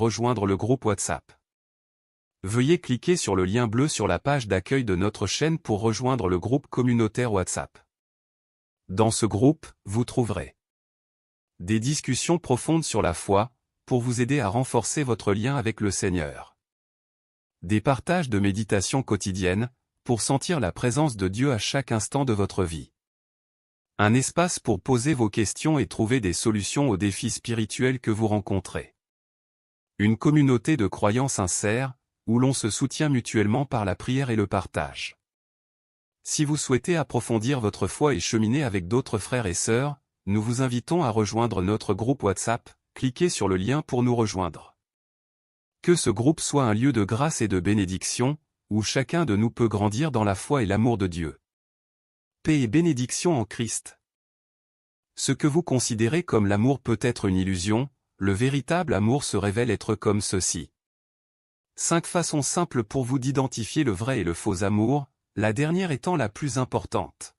rejoindre le groupe WhatsApp. Veuillez cliquer sur le lien bleu sur la page d'accueil de notre chaîne pour rejoindre le groupe communautaire WhatsApp. Dans ce groupe, vous trouverez des discussions profondes sur la foi, pour vous aider à renforcer votre lien avec le Seigneur. Des partages de méditation quotidienne, pour sentir la présence de Dieu à chaque instant de votre vie. Un espace pour poser vos questions et trouver des solutions aux défis spirituels que vous rencontrez. Une communauté de croyants sincères, où l'on se soutient mutuellement par la prière et le partage. Si vous souhaitez approfondir votre foi et cheminer avec d'autres frères et sœurs, nous vous invitons à rejoindre notre groupe WhatsApp, cliquez sur le lien pour nous rejoindre. Que ce groupe soit un lieu de grâce et de bénédiction, où chacun de nous peut grandir dans la foi et l'amour de Dieu. Paix et bénédiction en Christ. Ce que vous considérez comme l'amour peut être une illusion, le véritable amour se révèle être comme ceci. 5 façons simples pour vous d'identifier le vrai et le faux amour, la dernière étant la plus importante.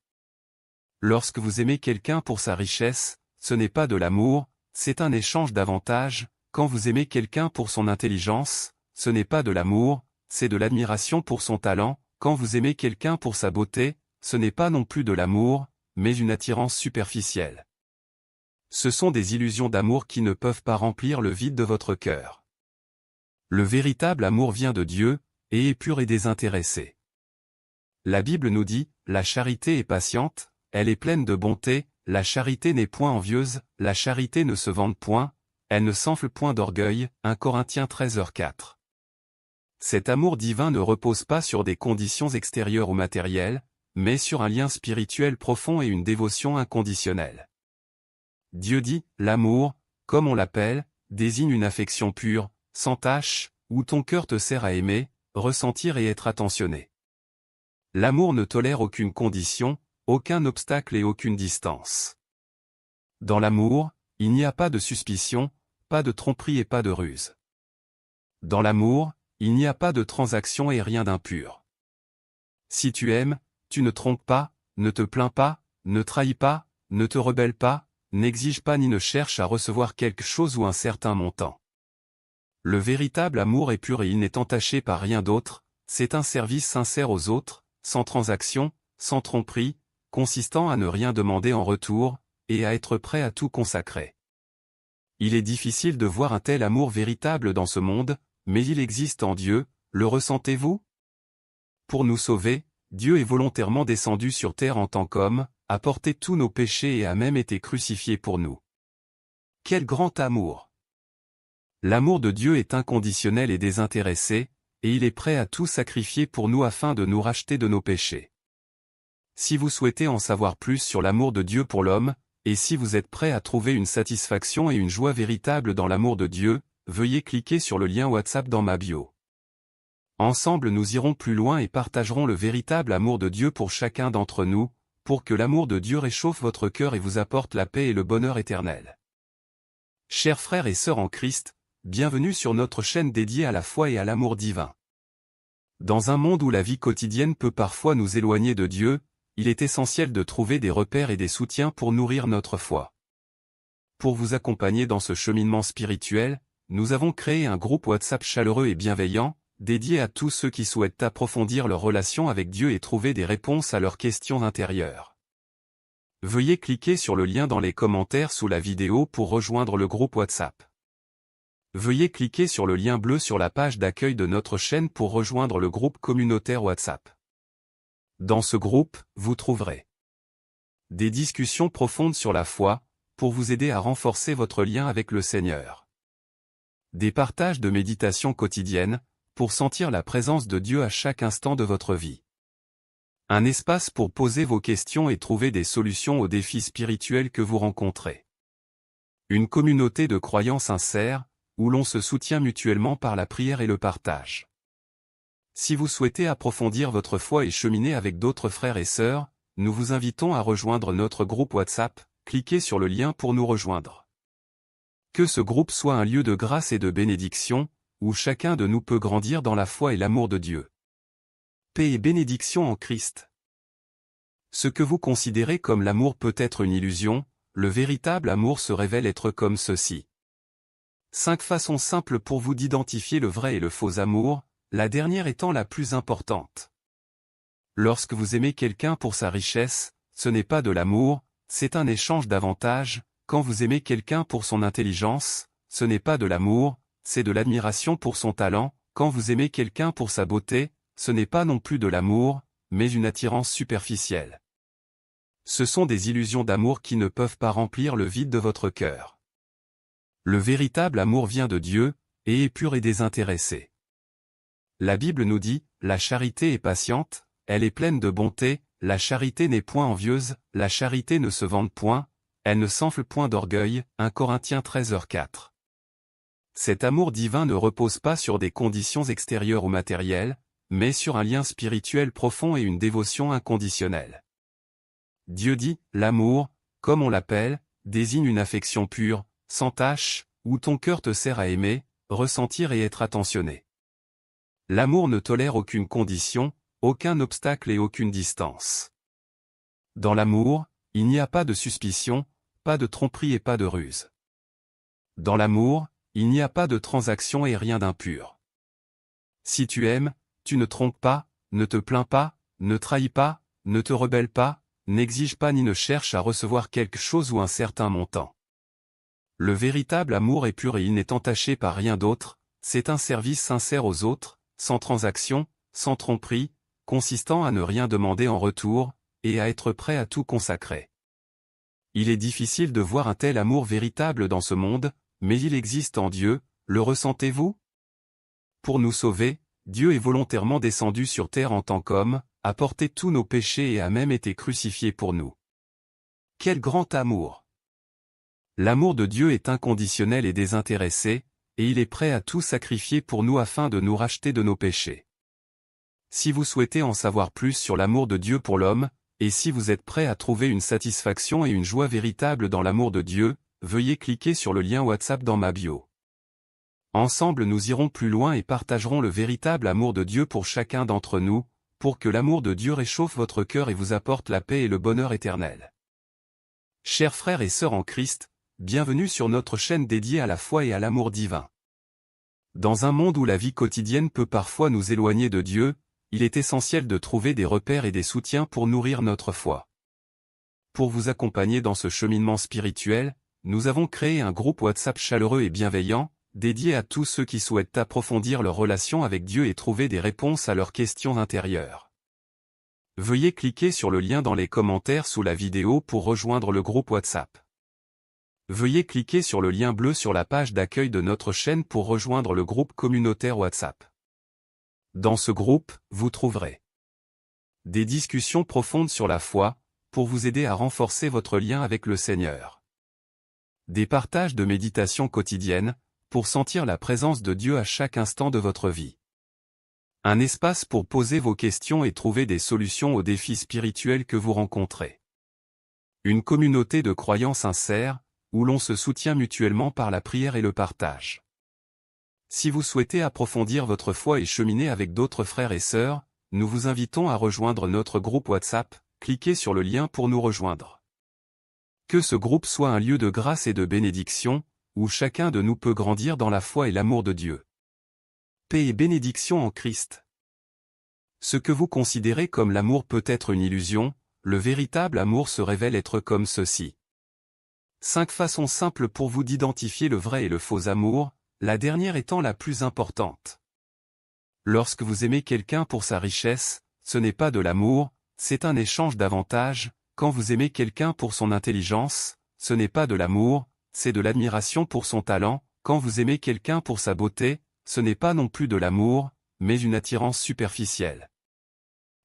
Lorsque vous aimez quelqu'un pour sa richesse, ce n'est pas de l'amour, c'est un échange d'avantages. Quand vous aimez quelqu'un pour son intelligence, ce n'est pas de l'amour, c'est de l'admiration pour son talent. Quand vous aimez quelqu'un pour sa beauté, ce n'est pas non plus de l'amour, mais une attirance superficielle. Ce sont des illusions d'amour qui ne peuvent pas remplir le vide de votre cœur. Le véritable amour vient de Dieu, et est pur et désintéressé. La Bible nous dit, la charité est patiente, elle est pleine de bonté, la charité n'est point envieuse, la charité ne se vante point, elle ne s'enfle point d'orgueil, 1 Corinthiens 13h4. Cet amour divin ne repose pas sur des conditions extérieures ou matérielles, mais sur un lien spirituel profond et une dévotion inconditionnelle. Dieu dit, l'amour, comme on l'appelle, désigne une affection pure, sans tache, où ton cœur te sert à aimer, ressentir et être attentionné. L'amour ne tolère aucune condition, aucun obstacle et aucune distance. Dans l'amour, il n'y a pas de suspicion, pas de tromperie et pas de ruse. Dans l'amour, il n'y a pas de transaction et rien d'impur. Si tu aimes, tu ne trompes pas, ne te plains pas, ne trahis pas, ne te rebelles pas, n'exige pas ni ne cherche à recevoir quelque chose ou un certain montant. Le véritable amour est pur et il n'est entaché par rien d'autre, c'est un service sincère aux autres, sans transaction, sans tromperie, consistant à ne rien demander en retour, et à être prêt à tout consacrer. Il est difficile de voir un tel amour véritable dans ce monde, mais il existe en Dieu, le ressentez-vous? Pour nous sauver, Dieu est volontairement descendu sur terre en tant qu'homme, a porté tous nos péchés et a même été crucifié pour nous. Quel grand amour! L'amour de Dieu est inconditionnel et désintéressé, et il est prêt à tout sacrifier pour nous afin de nous racheter de nos péchés. Si vous souhaitez en savoir plus sur l'amour de Dieu pour l'homme, et si vous êtes prêt à trouver une satisfaction et une joie véritable dans l'amour de Dieu, veuillez cliquer sur le lien WhatsApp dans ma bio. Ensemble nous irons plus loin et partagerons le véritable amour de Dieu pour chacun d'entre nous, pour que l'amour de Dieu réchauffe votre cœur et vous apporte la paix et le bonheur éternel. Chers frères et sœurs en Christ, bienvenue sur notre chaîne dédiée à la foi et à l'amour divin. Dans un monde où la vie quotidienne peut parfois nous éloigner de Dieu, il est essentiel de trouver des repères et des soutiens pour nourrir notre foi. Pour vous accompagner dans ce cheminement spirituel, nous avons créé un groupe WhatsApp chaleureux et bienveillant, dédié à tous ceux qui souhaitent approfondir leur relation avec Dieu et trouver des réponses à leurs questions intérieures. Veuillez cliquer sur le lien dans les commentaires sous la vidéo pour rejoindre le groupe WhatsApp. Veuillez cliquer sur le lien bleu sur la page d'accueil de notre chaîne pour rejoindre le groupe communautaire WhatsApp. Dans ce groupe, vous trouverez des discussions profondes sur la foi, pour vous aider à renforcer votre lien avec le Seigneur. Des partages de méditation quotidienne, pour sentir la présence de Dieu à chaque instant de votre vie. Un espace pour poser vos questions et trouver des solutions aux défis spirituels que vous rencontrez. Une communauté de croyants sincères, où l'on se soutient mutuellement par la prière et le partage. Si vous souhaitez approfondir votre foi et cheminer avec d'autres frères et sœurs, nous vous invitons à rejoindre notre groupe WhatsApp, cliquez sur le lien pour nous rejoindre. Que ce groupe soit un lieu de grâce et de bénédiction, où chacun de nous peut grandir dans la foi et l'amour de Dieu. Paix et bénédiction en Christ. Ce que vous considérez comme l'amour peut être une illusion, le véritable amour se révèle être comme ceci. 5 façons simples pour vous d'identifier le vrai et le faux amour, la dernière étant la plus importante. Lorsque vous aimez quelqu'un pour sa richesse, ce n'est pas de l'amour, c'est un échange d'avantages. Quand vous aimez quelqu'un pour son intelligence, ce n'est pas de l'amour, c'est de l'admiration pour son talent. Quand vous aimez quelqu'un pour sa beauté, ce n'est pas non plus de l'amour, mais une attirance superficielle. Ce sont des illusions d'amour qui ne peuvent pas remplir le vide de votre cœur. Le véritable amour vient de Dieu, et est pur et désintéressé. La Bible nous dit, la charité est patiente, elle est pleine de bonté, la charité n'est point envieuse, la charité ne se vante point, elle ne s'enfle point d'orgueil, 1 Corinthiens 13h4. Cet amour divin ne repose pas sur des conditions extérieures ou matérielles, mais sur un lien spirituel profond et une dévotion inconditionnelle. Dieu dit, l'amour, comme on l'appelle, désigne une affection pure, sans tache, où ton cœur te sert à aimer, ressentir et être attentionné. L'amour ne tolère aucune condition, aucun obstacle et aucune distance. Dans l'amour, il n'y a pas de suspicion, pas de tromperie et pas de ruse. Dans l'amour, il n'y a pas de transaction et rien d'impur. Si tu aimes, tu ne trompes pas, ne te plains pas, ne trahis pas, ne te rebelles pas, n'exige pas ni ne cherche à recevoir quelque chose ou un certain montant. Le véritable amour est pur et il n'est entaché par rien d'autre, c'est un service sincère aux autres, sans transaction, sans tromperie, consistant à ne rien demander en retour, et à être prêt à tout consacrer. Il est difficile de voir un tel amour véritable dans ce monde, mais il existe en Dieu, le ressentez-vous? Pour nous sauver, Dieu est volontairement descendu sur terre en tant qu'homme, a porté tous nos péchés et a même été crucifié pour nous. Quel grand amour! L'amour de Dieu est inconditionnel et désintéressé, et il est prêt à tout sacrifier pour nous afin de nous racheter de nos péchés. Si vous souhaitez en savoir plus sur l'amour de Dieu pour l'homme, et si vous êtes prêt à trouver une satisfaction et une joie véritable dans l'amour de Dieu, veuillez cliquer sur le lien WhatsApp dans ma bio. Ensemble nous irons plus loin et partagerons le véritable amour de Dieu pour chacun d'entre nous, pour que l'amour de Dieu réchauffe votre cœur et vous apporte la paix et le bonheur éternel. Chers frères et sœurs en Christ, bienvenue sur notre chaîne dédiée à la foi et à l'amour divin. Dans un monde où la vie quotidienne peut parfois nous éloigner de Dieu, il est essentiel de trouver des repères et des soutiens pour nourrir notre foi. Pour vous accompagner dans ce cheminement spirituel, nous avons créé un groupe WhatsApp chaleureux et bienveillant, dédié à tous ceux qui souhaitent approfondir leur relation avec Dieu et trouver des réponses à leurs questions intérieures. Veuillez cliquer sur le lien dans les commentaires sous la vidéo pour rejoindre le groupe WhatsApp. Veuillez cliquer sur le lien bleu sur la page d'accueil de notre chaîne pour rejoindre le groupe communautaire WhatsApp. Dans ce groupe, vous trouverez des discussions profondes sur la foi, pour vous aider à renforcer votre lien avec le Seigneur. Des partages de méditation quotidienne, pour sentir la présence de Dieu à chaque instant de votre vie. Un espace pour poser vos questions et trouver des solutions aux défis spirituels que vous rencontrez. Une communauté de croyants sincères, où l'on se soutient mutuellement par la prière et le partage. Si vous souhaitez approfondir votre foi et cheminer avec d'autres frères et sœurs, nous vous invitons à rejoindre notre groupe WhatsApp, cliquez sur le lien pour nous rejoindre. Que ce groupe soit un lieu de grâce et de bénédiction, où chacun de nous peut grandir dans la foi et l'amour de Dieu. Paix et bénédiction en Christ. Ce que vous considérez comme l'amour peut être une illusion, le véritable amour se révèle être comme ceci. 5 façons simples pour vous d'identifier le vrai et le faux amour, la dernière étant la plus importante. Lorsque vous aimez quelqu'un pour sa richesse, ce n'est pas de l'amour, c'est un échange d'avantages. Quand vous aimez quelqu'un pour son intelligence, ce n'est pas de l'amour, c'est de l'admiration pour son talent. Quand vous aimez quelqu'un pour sa beauté, ce n'est pas non plus de l'amour, mais une attirance superficielle.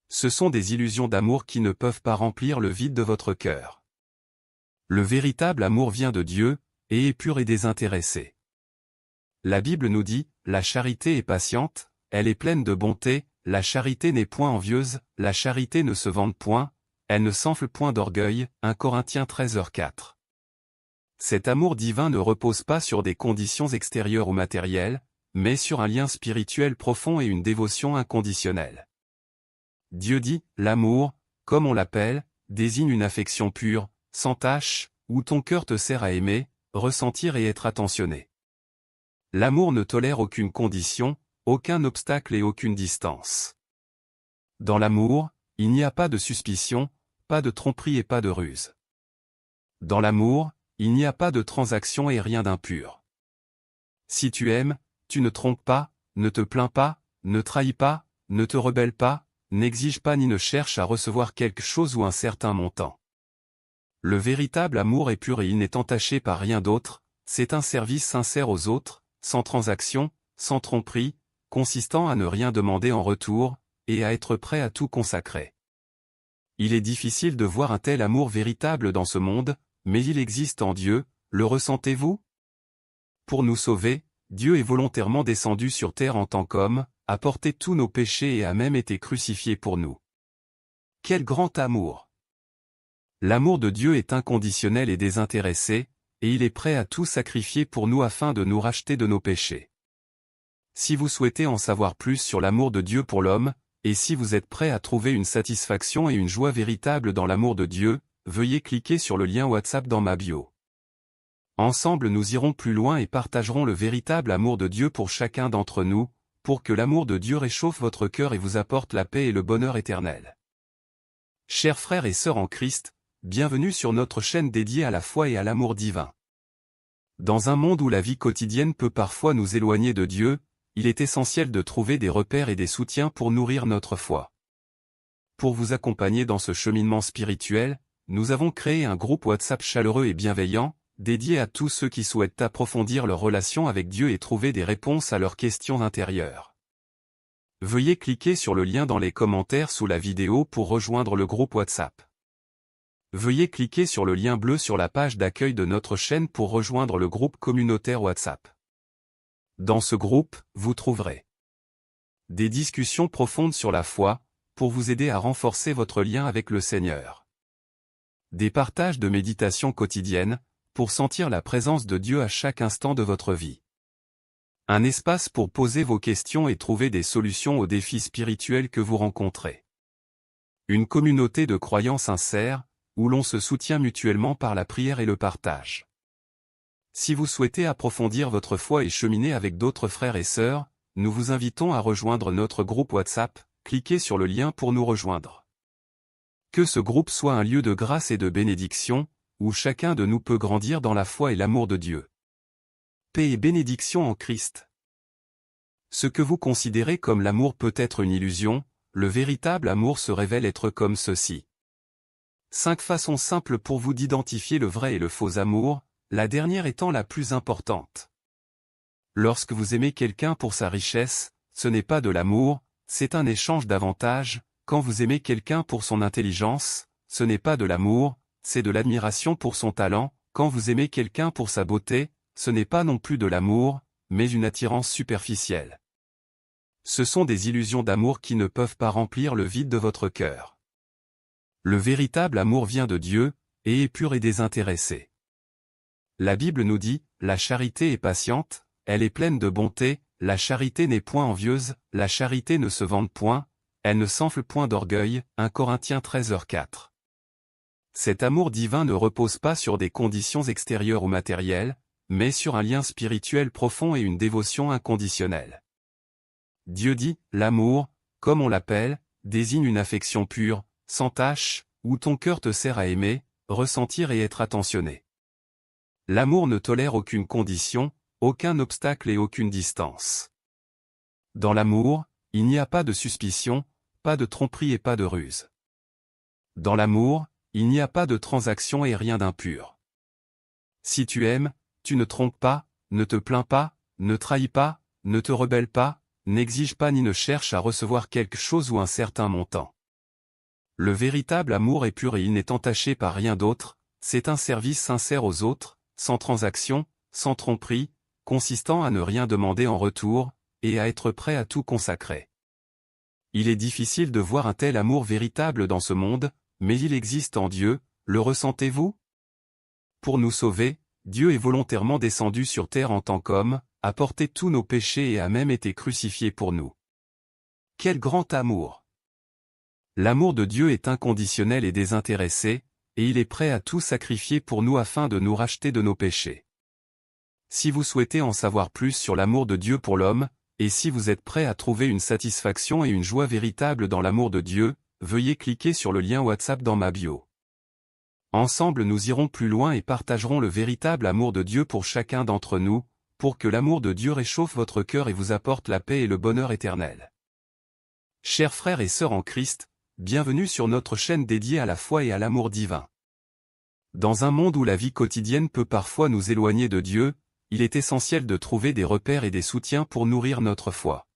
Ce sont des illusions d'amour qui ne peuvent pas remplir le vide de votre cœur. Le véritable amour vient de Dieu, et est pur et désintéressé. La Bible nous dit, la charité est patiente, elle est pleine de bonté, la charité n'est point envieuse, la charité ne se vante point, elle ne s'enfle point d'orgueil, 1 Corinthiens 13h4. Cet amour divin ne repose pas sur des conditions extérieures ou matérielles, mais sur un lien spirituel profond et une dévotion inconditionnelle. Dieu dit, l'amour, comme on l'appelle, désigne une affection pure, sans tache, où ton cœur te sert à aimer, ressentir et être attentionné. L'amour ne tolère aucune condition, aucun obstacle et aucune distance. Dans l'amour, il n'y a pas de suspicion, pas de tromperie et pas de ruse. Dans l'amour, il n'y a pas de transaction et rien d'impur. Si tu aimes, tu ne trompes pas, ne te plains pas, ne trahis pas, ne te rebelles pas, n'exige pas ni ne cherche à recevoir quelque chose ou un certain montant. Le véritable amour est pur et il n'est entaché par rien d'autre, c'est un service sincère aux autres, sans transaction, sans tromperie, consistant à ne rien demander en retour, et à être prêt à tout consacrer. Il est difficile de voir un tel amour véritable dans ce monde, mais il existe en Dieu, le ressentez-vous? Pour nous sauver, Dieu est volontairement descendu sur terre en tant qu'homme, a porté tous nos péchés et a même été crucifié pour nous. Quel grand amour! L'amour de Dieu est inconditionnel et désintéressé, et il est prêt à tout sacrifier pour nous afin de nous racheter de nos péchés. Si vous souhaitez en savoir plus sur l'amour de Dieu pour l'homme, et si vous êtes prêt à trouver une satisfaction et une joie véritable dans l'amour de Dieu, veuillez cliquer sur le lien WhatsApp dans ma bio. Ensemble nous irons plus loin et partagerons le véritable amour de Dieu pour chacun d'entre nous, pour que l'amour de Dieu réchauffe votre cœur et vous apporte la paix et le bonheur éternel. Chers frères et sœurs en Christ, bienvenue sur notre chaîne dédiée à la foi et à l'amour divin. Dans un monde où la vie quotidienne peut parfois nous éloigner de Dieu, il est essentiel de trouver des repères et des soutiens pour nourrir notre foi. Pour vous accompagner dans ce cheminement spirituel, nous avons créé un groupe WhatsApp chaleureux et bienveillant, dédié à tous ceux qui souhaitent approfondir leur relation avec Dieu et trouver des réponses à leurs questions intérieures. Veuillez cliquer sur le lien dans les commentaires sous la vidéo pour rejoindre le groupe WhatsApp. Veuillez cliquer sur le lien bleu sur la page d'accueil de notre chaîne pour rejoindre le groupe communautaire WhatsApp. Dans ce groupe, vous trouverez des discussions profondes sur la foi, pour vous aider à renforcer votre lien avec le Seigneur. Des partages de méditation quotidienne, pour sentir la présence de Dieu à chaque instant de votre vie. Un espace pour poser vos questions et trouver des solutions aux défis spirituels que vous rencontrez. Une communauté de croyants sincères, où l'on se soutient mutuellement par la prière et le partage. Si vous souhaitez approfondir votre foi et cheminer avec d'autres frères et sœurs, nous vous invitons à rejoindre notre groupe WhatsApp, cliquez sur le lien pour nous rejoindre. Que ce groupe soit un lieu de grâce et de bénédiction, où chacun de nous peut grandir dans la foi et l'amour de Dieu. Paix et bénédiction en Christ. Ce que vous considérez comme l'amour peut être une illusion, le véritable amour se révèle être comme ceci. 5 façons simples pour vous d'identifier le vrai et le faux amour, la dernière étant la plus importante. Lorsque vous aimez quelqu'un pour sa richesse, ce n'est pas de l'amour, c'est un échange d'avantages. Quand vous aimez quelqu'un pour son intelligence, ce n'est pas de l'amour, c'est de l'admiration pour son talent. Quand vous aimez quelqu'un pour sa beauté, ce n'est pas non plus de l'amour, mais une attirance superficielle. Ce sont des illusions d'amour qui ne peuvent pas remplir le vide de votre cœur. Le véritable amour vient de Dieu, et est pur et désintéressé. La Bible nous dit, la charité est patiente, elle est pleine de bonté, la charité n'est point envieuse, la charité ne se vante point, elle ne s'enfle point d'orgueil, 1 Corinthiens 13h4. Cet amour divin ne repose pas sur des conditions extérieures ou matérielles, mais sur un lien spirituel profond et une dévotion inconditionnelle. Dieu dit, l'amour, comme on l'appelle, désigne une affection pure, sans tache, où ton cœur te sert à aimer, ressentir et être attentionné. L'amour ne tolère aucune condition, aucun obstacle et aucune distance. Dans l'amour, il n'y a pas de suspicion, pas de tromperie et pas de ruse. Dans l'amour, il n'y a pas de transaction et rien d'impur. Si tu aimes, tu ne trompes pas, ne te plains pas, ne trahis pas, ne te rebelles pas, n'exige pas ni ne cherche à recevoir quelque chose ou un certain montant. Le véritable amour est pur et il n'est entaché par rien d'autre, c'est un service sincère aux autres, sans transaction, sans tromperie, consistant à ne rien demander en retour, et à être prêt à tout consacrer. Il est difficile de voir un tel amour véritable dans ce monde, mais il existe en Dieu, le ressentez-vous? Pour nous sauver, Dieu est volontairement descendu sur terre en tant qu'homme, a porté tous nos péchés et a même été crucifié pour nous. Quel grand amour! L'amour de Dieu est inconditionnel et désintéressé, et il est prêt à tout sacrifier pour nous afin de nous racheter de nos péchés. Si vous souhaitez en savoir plus sur l'amour de Dieu pour l'homme, et si vous êtes prêt à trouver une satisfaction et une joie véritable dans l'amour de Dieu, veuillez cliquer sur le lien WhatsApp dans ma bio. Ensemble nous irons plus loin et partagerons le véritable amour de Dieu pour chacun d'entre nous, pour que l'amour de Dieu réchauffe votre cœur et vous apporte la paix et le bonheur éternel. Chers frères et sœurs en Christ, bienvenue sur notre chaîne dédiée à la foi et à l'amour divin. Dans un monde où la vie quotidienne peut parfois nous éloigner de Dieu, il est essentiel de trouver des repères et des soutiens pour nourrir notre foi.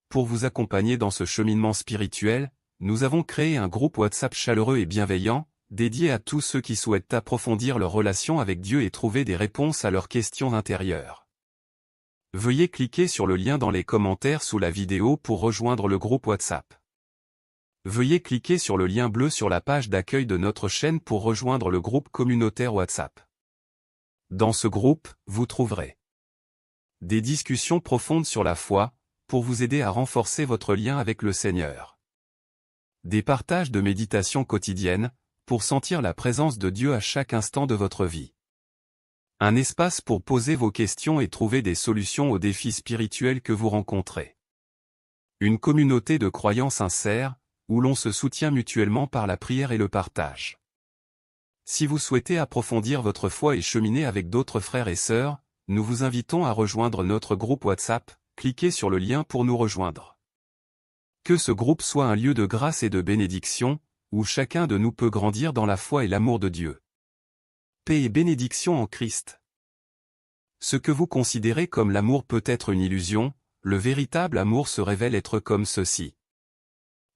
Pour vous accompagner dans ce cheminement spirituel, nous avons créé un groupe WhatsApp chaleureux et bienveillant, dédié à tous ceux qui souhaitent approfondir leur relation avec Dieu et trouver des réponses à leurs questions intérieures. Veuillez cliquer sur le lien dans les commentaires sous la vidéo pour rejoindre le groupe WhatsApp. Veuillez cliquer sur le lien bleu sur la page d'accueil de notre chaîne pour rejoindre le groupe communautaire WhatsApp. Dans ce groupe, vous trouverez des discussions profondes sur la foi, pour vous aider à renforcer votre lien avec le Seigneur. Des partages de méditation quotidienne, pour sentir la présence de Dieu à chaque instant de votre vie. Un espace pour poser vos questions et trouver des solutions aux défis spirituels que vous rencontrez. Une communauté de croyants sincères, où l'on se soutient mutuellement par la prière et le partage. Si vous souhaitez approfondir votre foi et cheminer avec d'autres frères et sœurs, nous vous invitons à rejoindre notre groupe WhatsApp, cliquez sur le lien pour nous rejoindre. Que ce groupe soit un lieu de grâce et de bénédiction, où chacun de nous peut grandir dans la foi et l'amour de Dieu. Paix et bénédiction en Christ. Ce que vous considérez comme l'amour peut être une illusion, le véritable amour se révèle être comme ceci.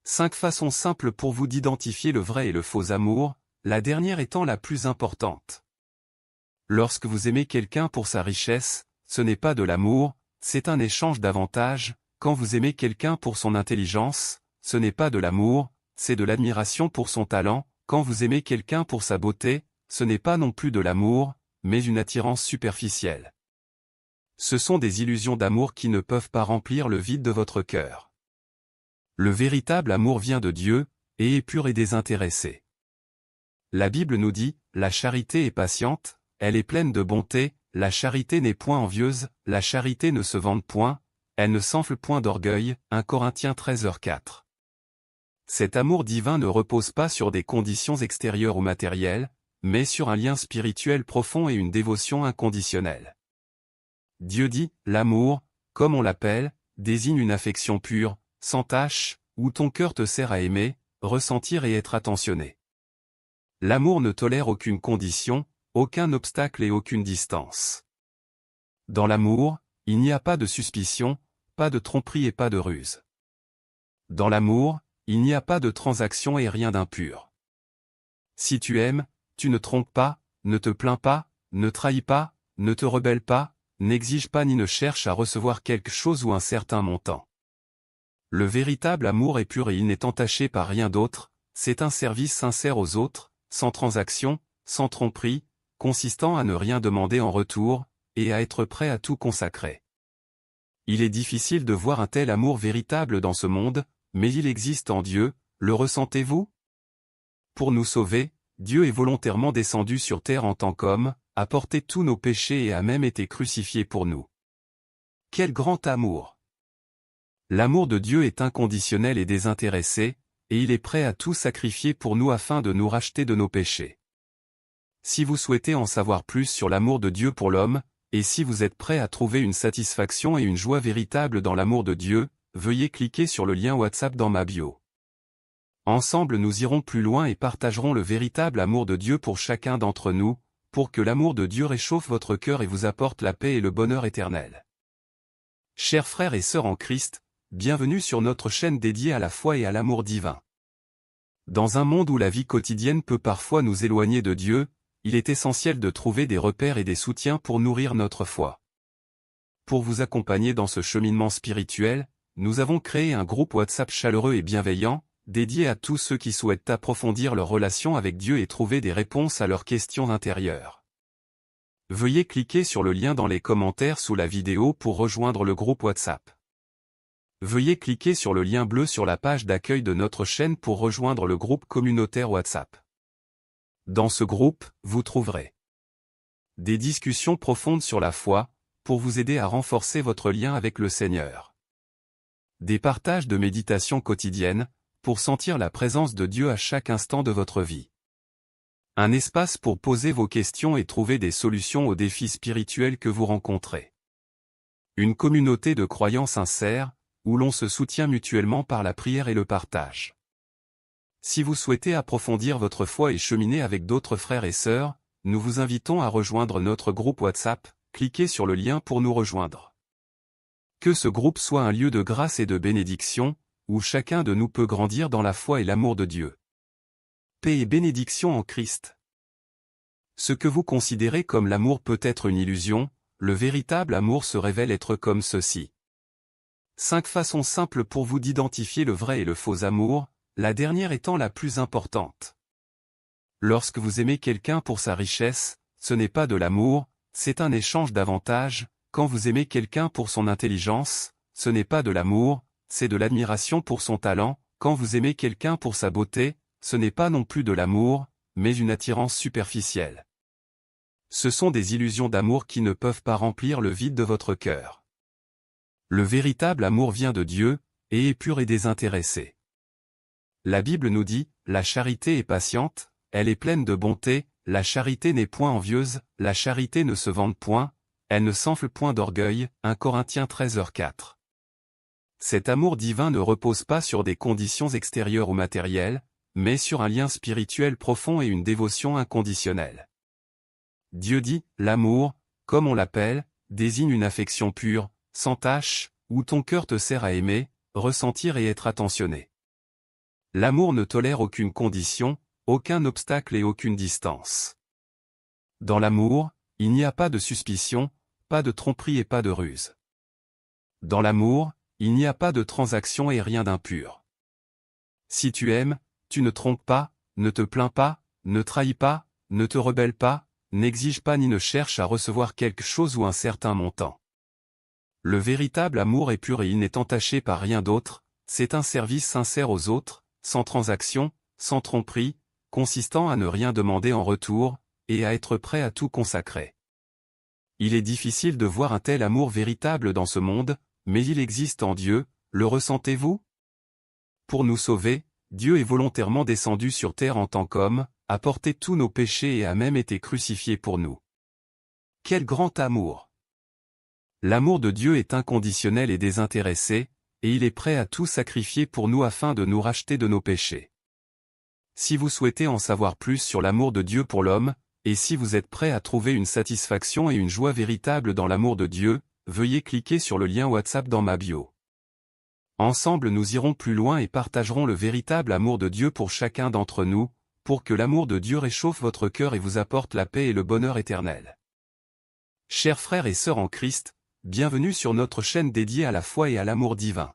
5 façons simples pour vous d'identifier le vrai et le faux amour, la dernière étant la plus importante. Lorsque vous aimez quelqu'un pour sa richesse, ce n'est pas de l'amour, c'est un échange d'avantages. Quand vous aimez quelqu'un pour son intelligence, ce n'est pas de l'amour, c'est de l'admiration pour son talent. Quand vous aimez quelqu'un pour sa beauté, ce n'est pas non plus de l'amour, mais une attirance superficielle. Ce sont des illusions d'amour qui ne peuvent pas remplir le vide de votre cœur. Le véritable amour vient de Dieu, et est pur et désintéressé. La Bible nous dit, la charité est patiente, elle est pleine de bonté, la charité n'est point envieuse, la charité ne se vante point, elle ne s'enfle point d'orgueil, 1 Corinthiens 13h4. Cet amour divin ne repose pas sur des conditions extérieures ou matérielles, mais sur un lien spirituel profond et une dévotion inconditionnelle. Dieu dit, l'amour, comme on l'appelle, désigne une affection pure, sans tache, où ton cœur te sert à aimer, ressentir et être attentionné. L'amour ne tolère aucune condition, aucun obstacle et aucune distance. Dans l'amour, il n'y a pas de suspicion, pas de tromperie et pas de ruse. Dans l'amour, il n'y a pas de transaction et rien d'impur. Si tu aimes, tu ne trompes pas, ne te plains pas, ne trahis pas, ne te rebelles pas, n'exige pas ni ne cherche à recevoir quelque chose ou un certain montant. Le véritable amour est pur et il n'est entaché par rien d'autre, c'est un service sincère aux autres, sans transaction, sans tromperie, consistant à ne rien demander en retour, et à être prêt à tout consacrer. Il est difficile de voir un tel amour véritable dans ce monde, mais il existe en Dieu, le ressentez-vous? Pour nous sauver, Dieu est volontairement descendu sur terre en tant qu'homme, a porté tous nos péchés et a même été crucifié pour nous. Quel grand amour! L'amour de Dieu est inconditionnel et désintéressé, et il est prêt à tout sacrifier pour nous afin de nous racheter de nos péchés. Si vous souhaitez en savoir plus sur l'amour de Dieu pour l'homme, et si vous êtes prêt à trouver une satisfaction et une joie véritable dans l'amour de Dieu, veuillez cliquer sur le lien WhatsApp dans ma bio. Ensemble nous irons plus loin et partagerons le véritable amour de Dieu pour chacun d'entre nous, pour que l'amour de Dieu réchauffe votre cœur et vous apporte la paix et le bonheur éternel. Chers frères et sœurs en Christ, bienvenue sur notre chaîne dédiée à la foi et à l'amour divin. Dans un monde où la vie quotidienne peut parfois nous éloigner de Dieu, il est essentiel de trouver des repères et des soutiens pour nourrir notre foi. Pour vous accompagner dans ce cheminement spirituel, nous avons créé un groupe WhatsApp chaleureux et bienveillant, dédié à tous ceux qui souhaitent approfondir leur relation avec Dieu et trouver des réponses à leurs questions intérieures. Veuillez cliquer sur le lien dans les commentaires sous la vidéo pour rejoindre le groupe WhatsApp. Veuillez cliquer sur le lien bleu sur la page d'accueil de notre chaîne pour rejoindre le groupe communautaire WhatsApp. Dans ce groupe, vous trouverez Des discussions profondes sur la foi, pour vous aider à renforcer votre lien avec le Seigneur. Des partages de méditation quotidienne, pour sentir la présence de Dieu à chaque instant de votre vie. Un espace pour poser vos questions et trouver des solutions aux défis spirituels que vous rencontrez. Une communauté de croyants sincères, où l'on se soutient mutuellement par la prière et le partage. Si vous souhaitez approfondir votre foi et cheminer avec d'autres frères et sœurs, nous vous invitons à rejoindre notre groupe WhatsApp, cliquez sur le lien pour nous rejoindre. Que ce groupe soit un lieu de grâce et de bénédiction, où chacun de nous peut grandir dans la foi et l'amour de Dieu. Paix et bénédiction en Christ. Ce que vous considérez comme l'amour peut être une illusion, le véritable amour se révèle être comme ceci. 5 façons simples pour vous d'identifier le vrai et le faux amour, la dernière étant la plus importante. Lorsque vous aimez quelqu'un pour sa richesse, ce n'est pas de l'amour, c'est un échange d'avantages. Quand vous aimez quelqu'un pour son intelligence, ce n'est pas de l'amour, c'est de l'admiration pour son talent. Quand vous aimez quelqu'un pour sa beauté, ce n'est pas non plus de l'amour, mais une attirance superficielle. Ce sont des illusions d'amour qui ne peuvent pas remplir le vide de votre cœur. Le véritable amour vient de Dieu, et est pur et désintéressé. La Bible nous dit, la charité est patiente, elle est pleine de bonté, la charité n'est point envieuse, la charité ne se vante point, elle ne s'enfle point d'orgueil, 1 Corinthiens 13h4. Cet amour divin ne repose pas sur des conditions extérieures ou matérielles, mais sur un lien spirituel profond et une dévotion inconditionnelle. Dieu dit, l'amour, comme on l'appelle, désigne une affection pure, sans tache, où ton cœur te sert à aimer, ressentir et être attentionné. L'amour ne tolère aucune condition, aucun obstacle et aucune distance. Dans l'amour, il n'y a pas de suspicion, pas de tromperie et pas de ruse. Dans l'amour, il n'y a pas de transaction et rien d'impur. Si tu aimes, tu ne trompes pas, ne te plains pas, ne trahis pas, ne te rebelles pas, n'exige pas ni ne cherche à recevoir quelque chose ou un certain montant. Le véritable amour est pur et il n'est entaché par rien d'autre, c'est un service sincère aux autres, sans transaction, sans tromperie, consistant à ne rien demander en retour, et à être prêt à tout consacrer. Il est difficile de voir un tel amour véritable dans ce monde, mais il existe en Dieu, le ressentez-vous? Pour nous sauver, Dieu est volontairement descendu sur terre en tant qu'homme, a porté tous nos péchés et a même été crucifié pour nous. Quel grand amour! L'amour de Dieu est inconditionnel et désintéressé, et il est prêt à tout sacrifier pour nous afin de nous racheter de nos péchés. Si vous souhaitez en savoir plus sur l'amour de Dieu pour l'homme, et si vous êtes prêt à trouver une satisfaction et une joie véritable dans l'amour de Dieu, veuillez cliquer sur le lien WhatsApp dans ma bio. Ensemble nous irons plus loin et partagerons le véritable amour de Dieu pour chacun d'entre nous, pour que l'amour de Dieu réchauffe votre cœur et vous apporte la paix et le bonheur éternel. Chers frères et sœurs en Christ, bienvenue sur notre chaîne dédiée à la foi et à l'amour divin.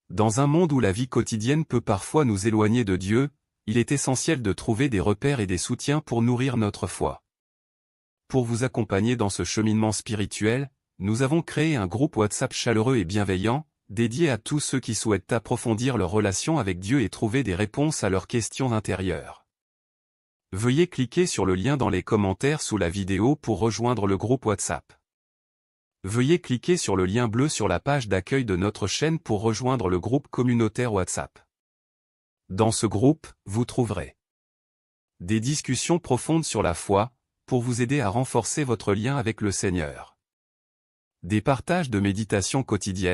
Dans un monde où la vie quotidienne peut parfois nous éloigner de Dieu, il est essentiel de trouver des repères et des soutiens pour nourrir notre foi. Pour vous accompagner dans ce cheminement spirituel, nous avons créé un groupe WhatsApp chaleureux et bienveillant, dédié à tous ceux qui souhaitent approfondir leur relation avec Dieu et trouver des réponses à leurs questions intérieures. Veuillez cliquer sur le lien dans les commentaires sous la vidéo pour rejoindre le groupe WhatsApp. Veuillez cliquer sur le lien bleu sur la page d'accueil de notre chaîne pour rejoindre le groupe communautaire WhatsApp. Dans ce groupe, vous trouverez des discussions profondes sur la foi, pour vous aider à renforcer votre lien avec le Seigneur. Des partages de méditation quotidienne,